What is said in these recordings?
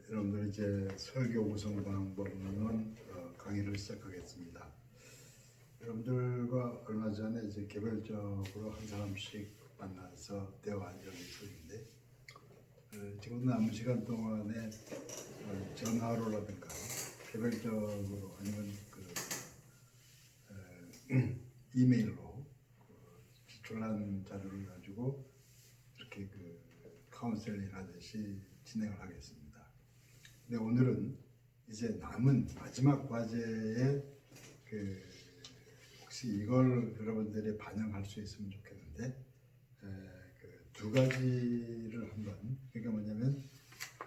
여러분들 이제 설교 구성 방법론 강의를 시작하겠습니다. 여러분들과 얼마 전에 이제 개별적으로 한 사람씩 만나서 대화한 적이 있었는데 지금 남은 시간 동안에 전화로라든가 개별적으로 아니면 이메일로 기출한 자료를 가지고 이렇게 카운셀링 하듯이 진행을 하겠습니다. 근데 오늘은 이제 남은 마지막 과제에 혹시 이걸 여러분들이 반영할 수 있으면 좋겠는데 두 가지를 한번, 그러니까 뭐냐면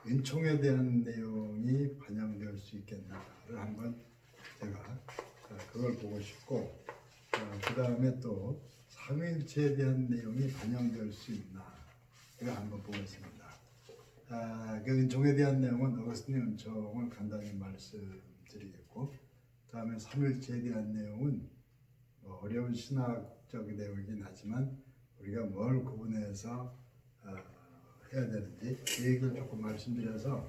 은총에 대한 내용이 반영될 수 있겠나를 한번 제가 그걸 보고 싶고, 그 다음에 또 삼위일체에 대한 내용이 반영될 수 있나 이거 한번 보겠습니다. 그 은총에 대한 내용은 어거스틴의 은총을 간단히 말씀드리겠고, 그 다음에 삼위일체에 대한 내용은 어려운 신학적 내용이긴 하지만 우리가 뭘 구분해서 해야 되는지 그 얘기를 조금 말씀드려서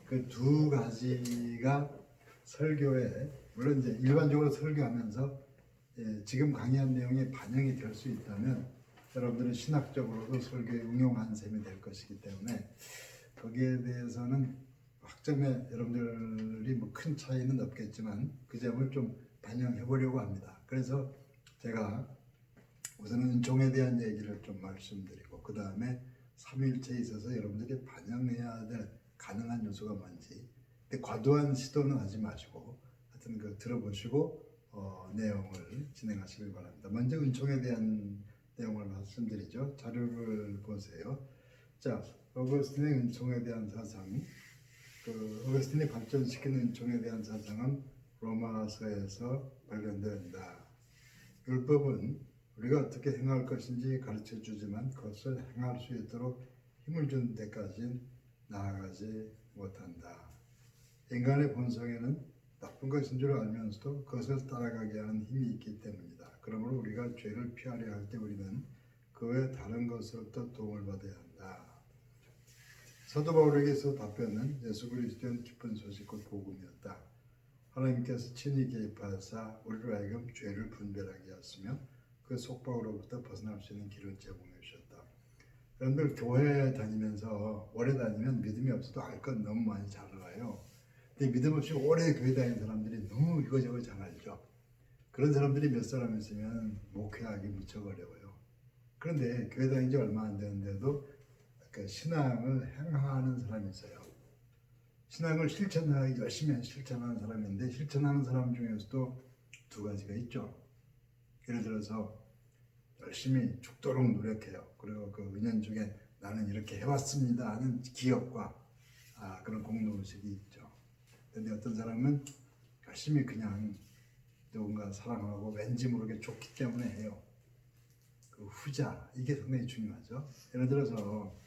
그 두 가지가 설교에, 물론 이제 일반적으로 설교하면서 지금 강의한 내용이 반영이 될 수 있다면 여러분들은 신학적으로도 설교에 응용한 셈이 될 것이기 때문에 거기에 대해서는 학점에 여러분들이 뭐 큰 차이는 없겠지만 그 점을 좀 반영해 보려고 합니다. 그래서 제가 우선은 은총에 대한 얘기를 좀 말씀드리고, 그 다음에 삼위일체에 있어서 여러분들이 반영해야 될 가능한 요소가 뭔지, 근데 과도한 시도는 하지 마시고 하여튼 들어보시고 내용을 진행하시길 바랍니다. 먼저 은총에 대한 내용을 말씀드리죠. 자료를 보세요. 자, 어거스틴의 은총에 대한 사상, 어거스틴이 발전시키는 은총에 대한 사상은 로마서에서 발견된다. 율법은 우리가 어떻게 행할 것인지 가르쳐 주지만 그것을 행할 수 있도록 힘을 준 데까지는 나아가지 못한다. 인간의 본성에는 나쁜 것인 줄 알면서도 그것을 따라가게 하는 힘이 있기 때문이다. 그러므로 우리가 죄를 피하려 할 때 우리는 그 외 다른 것으로부터 도움을 받아야 한다. 사도 바울에게서 답변은 예수 그리스도는 기쁜 소식 곧 복음이었다. 하나님께서 친히 개입하사 우리로 하여금 죄를 분별하게 하였으며 그 속박으로부터 벗어날 수 있는 길을 제공해 주셨다. 여러분들 교회 다니면서 오래 다니면 믿음이 없어도 알 건 너무 많이 잘 알아요. 근데 믿음 없이 오래 교회 다니는 사람들이 너무 이거저거 잘 알죠. 그런 사람들이 몇 사람 있으면 목회하기 무척 어려워요. 그런데 교회 다닌 지 얼마 안 되는데도 신앙을 행하는 사람이 있어요. 신앙을 열심히 실천하는 사람인데, 실천하는 사람 중에서도 두 가지가 있죠. 예를 들어서 열심히 죽도록 노력해요. 그리고 그 은연 중에 나는 이렇게 해왔습니다 하는 기억과 그런 공로의식이 있죠. 그런데 어떤 사람은 열심히 그냥 누군가 사랑하고 왠지 모르게 좋기 때문에 해요. 그 후자, 이게 상당히 중요하죠. 예를 들어서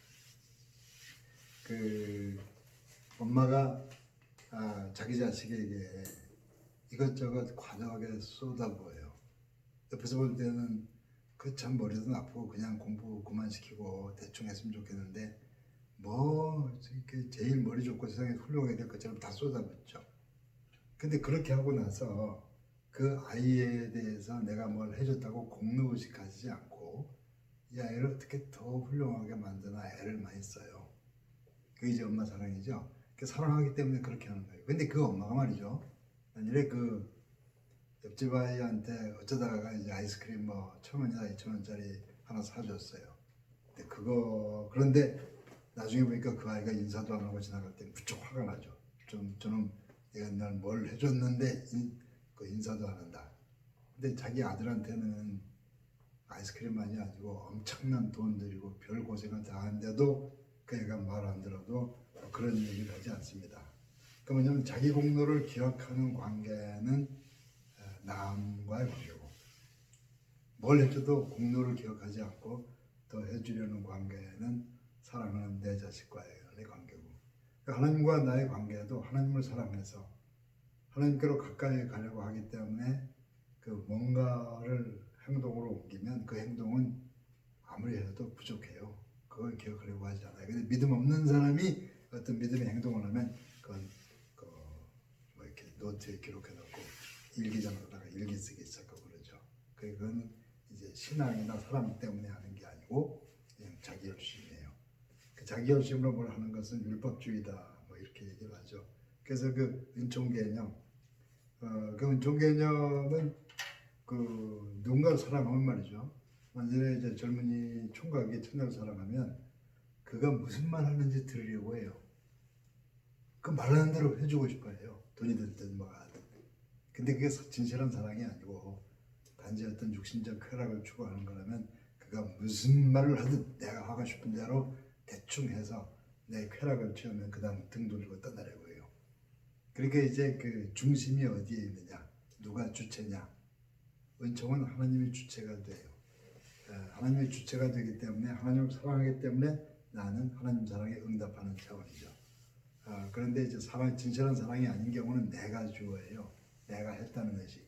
엄마가 자기 자식에게 이것저것 과도하게 쏟아부어요. 옆에서 볼 때는 참 머리도 나쁘고 그냥 공부 그만시키고 대충 했으면 좋겠는데 제일 머리 좋고 세상에 훌륭하게 될 것처럼 다 쏟아붓죠. 근데 그렇게 하고 나서 그 아이에 대해서 내가 뭘 해줬다고 공로의식 가지지 않고 이 아이를 어떻게 더 훌륭하게 만드나 애를 많이 써요. 그게 이제 엄마 사랑이죠. 사랑하기 때문에 그렇게 하는 거예요. 근데 그 엄마가 말이죠, 만일에 옆집 아이한테 어쩌다가 이제 아이스크림 1,000원이나 2,000원짜리 하나 사줬어요. 그런데 나중에 보니까 그 아이가 인사도 안 하고 지나갈 때 무척 화가 나죠. 저는 내가 옛날 뭘 해줬는데 인사도 안 한다. 근데 자기 아들한테는 아이스크림만이 아니고 엄청난 돈 들이고 별 고생을 다 하는데도 그 애가 말 안 들어도 그런 얘기를 하지 않습니다. 그 뭐냐면 자기 공로를 기억하는 관계는 남과의 관계고, 뭘 해줘도 공로를 기억하지 않고 더 해주려는 관계는 사랑하는 내 자식과의 관계고, 하나님과 나의 관계도 하나님을 사랑해서 하나님께로 가까이 가려고 하기 때문에 뭔가를 행동으로 옮기면 그 행동은 아무리 해도 부족해요. 그걸 기억하려고 하지 않아요. 근데 믿음 없는 사람이 어떤 믿음의 행동을 하면 그건 뭐 이렇게 노트에 기록해놓고 일기장에다가 일기 쓰기 시작하고 그러죠. 그건 이제 신앙이나 사랑 때문에 하는 게 아니고 그냥 자기 열심이에요. 그 자기 열심으로 뭘 하는 것은 율법주의다 뭐 이렇게 얘기를 하죠. 그래서 그 은총 개념, 그 은총 개념은 그 누군가를 사랑하면 말이죠. 만약에 이제 젊은이 총각이 처녀를 사랑하면 그가 무슨 말 하는지 들으려고 해요. 그 말하는 대로 해주고 싶어 해요. 돈이 들든 뭐가 하든. 근데 그게 진실한 사랑이 아니고 단지 어떤 육신적 쾌락을 추구하는 거라면 그가 무슨 말을 하든 내가 하고 싶은 대로 대충 해서 내 쾌락을 취하면 그 다음 등 돌리고 떠나려고 해요. 그러니까 이제 그 중심이 어디에 있느냐, 누가 주체냐. 은총은 하나님이 주체가 돼요. 하나님이 주체가 되기 때문에 하나님을 사랑하기 때문에 나는 하나님 사랑에 응답하는 차원이죠. 그런데 이제 진실한 사랑이 아닌 경우는 내가 주어예요. 내가 했다는 것이.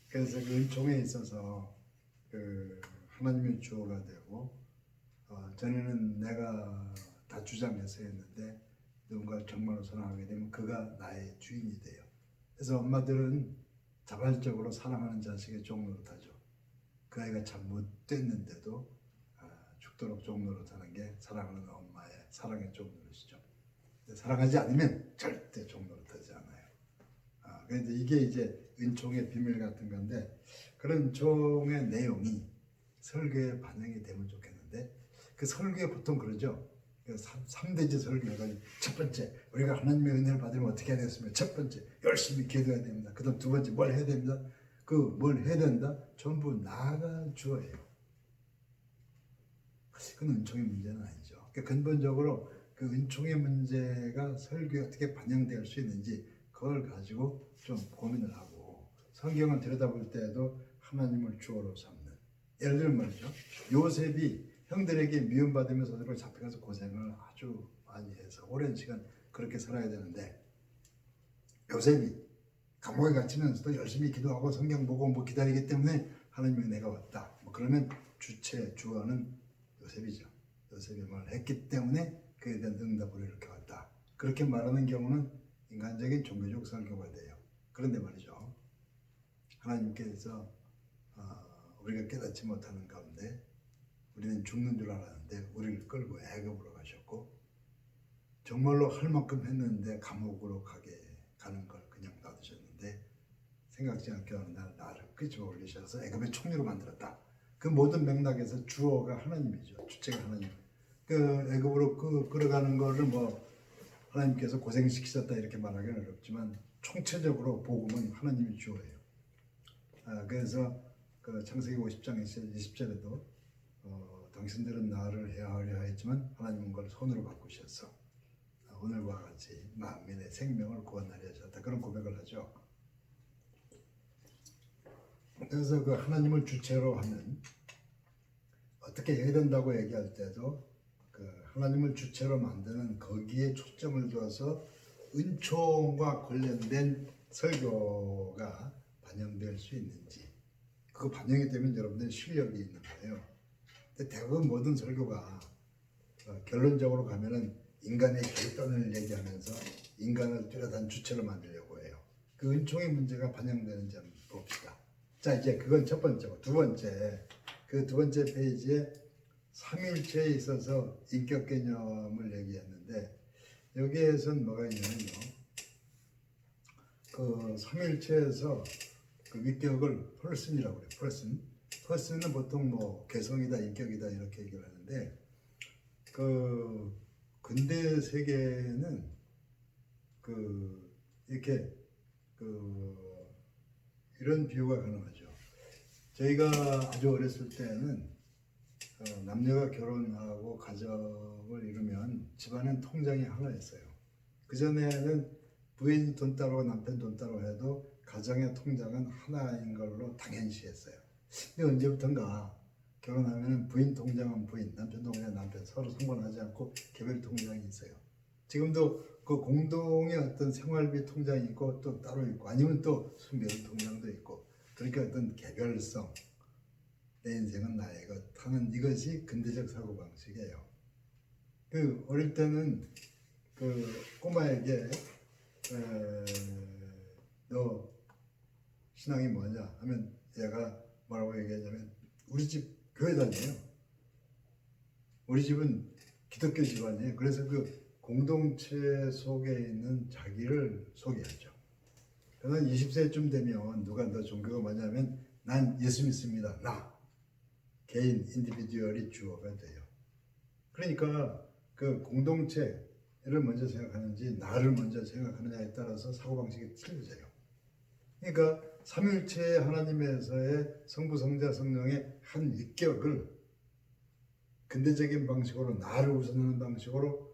그래서 그 은총에 있어서 그 하나님의 주어가 되고 전에는 내가 다 주장해서 했는데 누군가 정말로 사랑하게 되면 그가 나의 주인이 돼요. 그래서 엄마들은 자발적으로 사랑하는 자식의 종노릇하죠. 그 아이가 잘못됐는데도 죽도록 종노릇하는 게 사랑하는 엄마의 사랑의 종노릇이죠. 사랑하지 않으면 절대 종노릇하지 않아요. 그런데 이게 이제 은총의 비밀 같은 건데 그런 은총의 내용이 설교에 반영이 되면 좋겠는데 그 설교에 보통 그러죠. 3대지 설교가 첫 번째 우리가 하나님의 은혜를 받으면 어떻게 해야 되겠습니까? 첫 번째 열심히 기도해야 됩니다. 그 다음 두 번째 뭘 해야 됩니다. 그 뭘 해야 된다? 전부 나가 주어예요. 그건 은총의 문제는 아니죠. 그러니까 근본적으로 그 은총의 문제가 설교에 어떻게 반영될 수 있는지 그걸 가지고 좀 고민을 하고 성경을 들여다볼 때에도 하나님을 주어로 삼는 예를 들면 말이죠. 요셉이 형들에게 미움받으면서 어디로 잡혀가서 고생을 아주 많이 해서 오랜 시간 그렇게 살아야 되는데 요셉이 감옥에 갇히면서도 열심히 기도하고 성경 보고 뭐 기다리기 때문에 하나님의 은혜가 왔다. 뭐 그러면 주어는 요셉이죠. 요셉이 말을 했기 때문에 그에 대한 응답으로 이렇게 왔다. 그렇게 말하는 경우는 인간적인 종교적 설교가 돼요. 그런데 말이죠. 하나님께서 우리가 깨닫지 못하는 가운데 우리는 죽는 줄 알았는데 우리를 끌고 애굽으로 가셨고 정말로 할 만큼 했는데 감옥으로 가는 걸 그냥 놔두셨는데 생각지 않게 어느 날 나를 끄집어 올리셔서 애굽의 총리로 만들었다. 그 모든 맥락에서 주어가 하나님이죠. 주체가 하나님. 그 애굽으로 끌어가는 거를 뭐 하나님께서 고생시키셨다 이렇게 말하기는 어렵지만 총체적으로 복음은 하나님이 주어예요. 그래서 그 창세기 50장 20절에도 당신들은 나를 해하려 하였지만 하나님은 그걸 손으로 바꾸셨어. 오늘과 같이 만민의 생명을 구원하려 하셨다. 그런 고백을 하죠. 그래서 그 하나님을 주체로 하는 어떻게 해야 된다고 얘기할 때도 그 하나님을 주체로 만드는 거기에 초점을 두어서 은총과 관련된 설교가 반영될 수 있는지 그거 반영이 되면 여러분들 실력이 있는 거예요. 근데 대부분 모든 설교가 결론적으로 가면은 인간의 결단을 얘기하면서 인간을 뚜렷한 주체로 만들려고 해요. 그 은총의 문제가 반영되는지 한번 봅시다. 자, 이제 그건 첫 번째고 두 번째 그 두 번째 페이지에 삼일체에 있어서 인격 개념을 얘기했는데 여기에선 뭐가 있냐면요. 그 삼일체에서 그 위격을 퍼슨이라고 그래요. 퍼슨은 보통 뭐 개성이다, 인격이다 이렇게 얘기를 하는데 그 근대 세계는 그 이렇게 그 이런 비유가 가능하죠. 저희가 아주 어렸을 때는 남녀가 결혼하고 가정을 이루면 집안엔 통장이 하나였어요. 그전에는 부인 돈 따로 남편 돈 따로 해도 가정의 통장은 하나인 걸로 당연시했어요. 근데 언제부턴가 결혼하면 부인 통장은 부인, 남편 통장은 남편 서로 상관하지 않고 개별 통장이 있어요. 지금도 그 공동의 어떤 생활비 통장이 있고 또 따로 있고 아니면 또 순별 통장도 있고 그러니까 어떤 개별성 내 인생은 나의 것 하는 이것이 근대적 사고방식이에요. 그 어릴 때는 그 꼬마에게 너 신앙이 뭐냐 하면 얘가 뭐라고 얘기하냐면 우리 집 교회 다녀요. 우리 집은 기독교 집안이에요. 그래서 그 공동체 속에 있는 자기를 소개하죠. 그러면 20세쯤 되면 누가 너 종교가 뭐냐면 난 예수 믿습니다. 나 개인 인디비듀얼이 주어가 돼요. 그러니까 그 공동체를 먼저 생각하는지 나를 먼저 생각하느냐에 따라서 사고방식이 틀려져요. 그러니까 삼위일체 하나님에서의 성부, 성자, 성령의 한 위격을 근대적인 방식으로 나를 우선하는 방식으로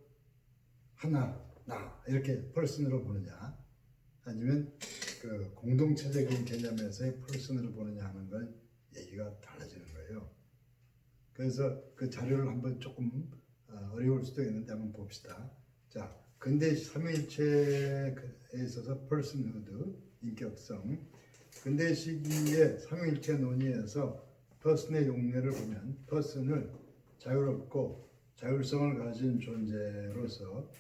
하나, 나 이렇게 펄슨으로 보느냐 아니면 그 공동체적인 개념에서의 펄슨으로 보느냐 하는 건 얘기가 달라지는 거예요. 그래서 그 자료를 한번 조금 어려울 수도 있는데 한번 봅시다. 자, 근대 삼위일체에 있어서 personhood, 인격성, 근대 시기의 삼위일체 논의에서 person의 용례를 보면 person을 자유롭고 자율성을 가진 존재로서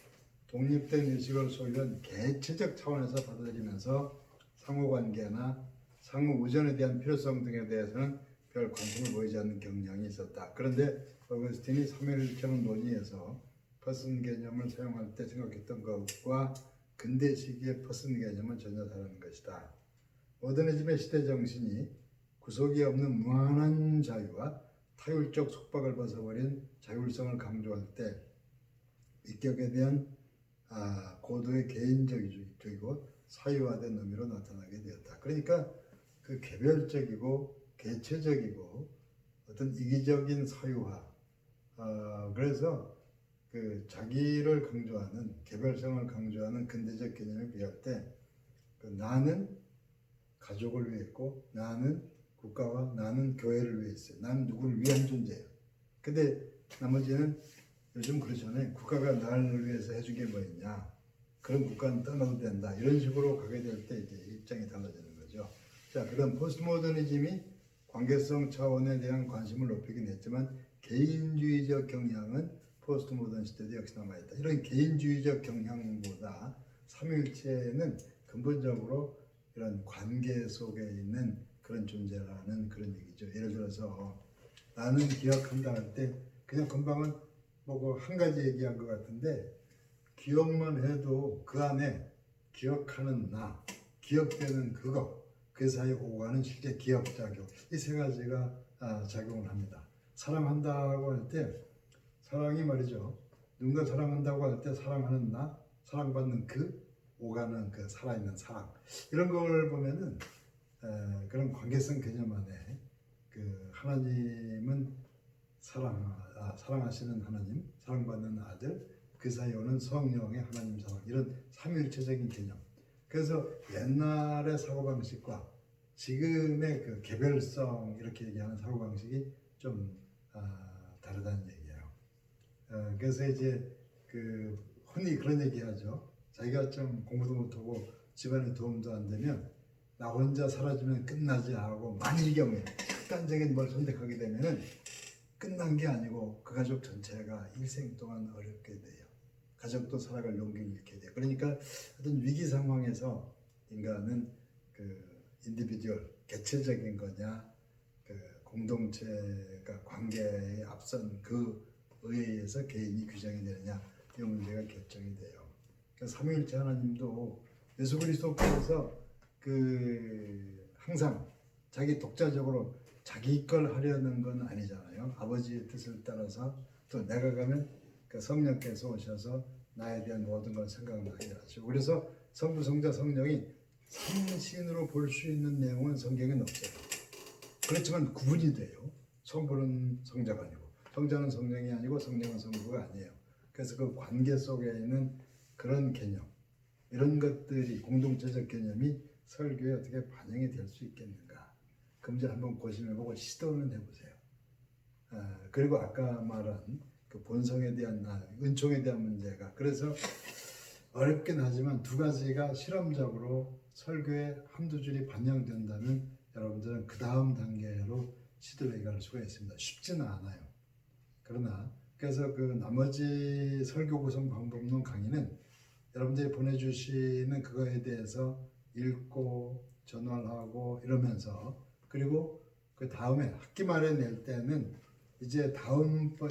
독립된 의식을 소유한 개체적 차원에서 받아들이면서 상호관계나 상호 의존에 대한 필요성 등에 대해서는 별 관심을 보이지 않는 경향이 있었다. 그런데 어거스틴이 삼위일체론 논의에서 퍼슨 개념을 사용할 때 생각했던 것과 근대 시기의 퍼슨 개념은 전혀 다른 것이다. 모더니즘의 시대 정신이 구속이 없는 무한한 자유와 타율적 속박을 벗어버린 자율성을 강조할 때 위격에 대한 고도의 개인적이고 사유화된 의미로 나타나게 되었다. 그러니까 그 개별적이고 개체적이고 어떤 이기적인 사유화, 그래서 그 자기를 강조하는 개별성을 강조하는 근대적 개념에 비할 때 그 나는 가족을 위해 있고 나는 국가와 나는 교회를 위해 있어요. 나는 누구를 위한 존재예요. 근데 나머지는 요즘 그러잖아요. 국가가 나를 위해서 해준 게 뭐 있냐. 그런 국가는 떠나도 된다. 이런 식으로 가게 될 때 이제 입장이 달라지는 거죠. 자, 그다음 포스트모더니즘이 관계성 차원에 대한 관심을 높이긴 했지만 개인주의적 경향은 포스트모던 시대도 역시 남아있다. 이런 개인주의적 경향보다 삼위일체는 근본적으로 이런 관계 속에 있는 그런 존재라는 그런 얘기죠. 예를 들어서 나는 기억한다 할 때 그냥 금방은 뭐 한 가지 얘기한 것 같은데 기억만 해도 그 안에 기억하는 나, 기억되는 그거, 그 사이에 오가는 실제 기억작용 이 세 가지가 작용을 합니다. 사랑한다고 할 때 사랑이 말이죠. 누군가 사랑한다고 할 때 사랑하는 나, 사랑받는 그, 오가는 그 살아있는 사랑 이런 걸 보면은 그런 관계성 개념 안에 그 하나님은 사랑하시는 하나님, 사랑받는 아들, 그 사이에 오는 성령의 하나님 사랑 이런 삼위일체적인 개념. 그래서 옛날의 사고방식과 지금의 그 개별성 이렇게 얘기하는 사고방식이 좀 다르다는 얘기예요. 그래서 이제 그 흔히 그런 얘기하죠. 자기가 좀 공부도 못하고 집안에 도움도 안 되면 나 혼자 사라지면 끝나지 하고 만일 경우에 극단적인 뭘 선택하게 되면은 끝난 게 아니고 그 가족 전체가 일생 동안 어렵게 돼요. 가족도 살아갈 용기를 잃게 돼요. 그러니까 어떤 위기 상황에서 인간은 그 인디비듀얼 개체적인 거냐 그 공동체가 관계에 앞선 그 의해서 개인이 규정이 되느냐 이 문제가 결정이 돼요. 그래서 삼위일체 하나님도 예수 그리스도께서 그 항상 자기 독자적으로 자기 걸 하려는 건 아니잖아요. 아버지의 뜻을 따라서 또 내가 가면 그 성령께서 오셔서 나에 대한 모든 걸 생각나게 하시고 그래서 성부, 성자, 성령이 삼신으로 볼 수 있는 내용은 성경에 없어요. 그렇지만 구분이 돼요. 성부는 성자가 아니고 성자는 성령이 아니고 성령은 성부가 아니에요. 그래서 그 관계 속에 있는 그런 개념 이런 것들이 공동체적 개념이 설교에 어떻게 반영이 될 수 있겠는가 그 문제 한번 고심해보고 시도는 해보세요. 그리고 아까 말한 그 본성에 대한 은총에 대한 문제가 그래서 어렵긴 하지만 두 가지가 실험적으로 설교에 한두 줄이 반영된다면 여러분들은 그 다음 단계로 시도해 갈 수가 있습니다. 쉽지는 않아요. 그러나 그래서 그 나머지 설교 구성 방법론 강의는 여러분들이 보내주시는 그거에 대해서 읽고 전화하고 이러면서, 그리고 그 다음에 학기 말에 낼 때는 이제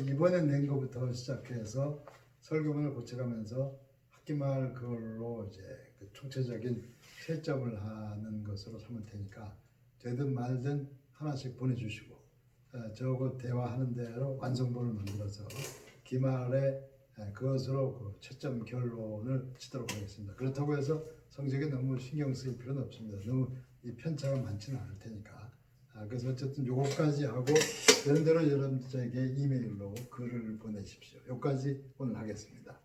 이번에 낸 것부터 시작해서 설교문을 고쳐가면서 학기 말 그걸로 이제 그 총체적인 채점을 하는 것으로 삼을 테니까 되든 말든 하나씩 보내주시고, 저하고 대화하는 대로 완성본을 만들어서 기말에 그것으로 그 채점 결론을 치도록 하겠습니다. 그렇다고 해서 성적에 너무 신경 쓸 필요는 없습니다. 너무 이 편차가 많지는 않을 테니까. 그래서 어쨌든 요거까지 하고 되는 대로 여러분들에게 이메일로 글을 보내십시오. 요까지 오늘 하겠습니다.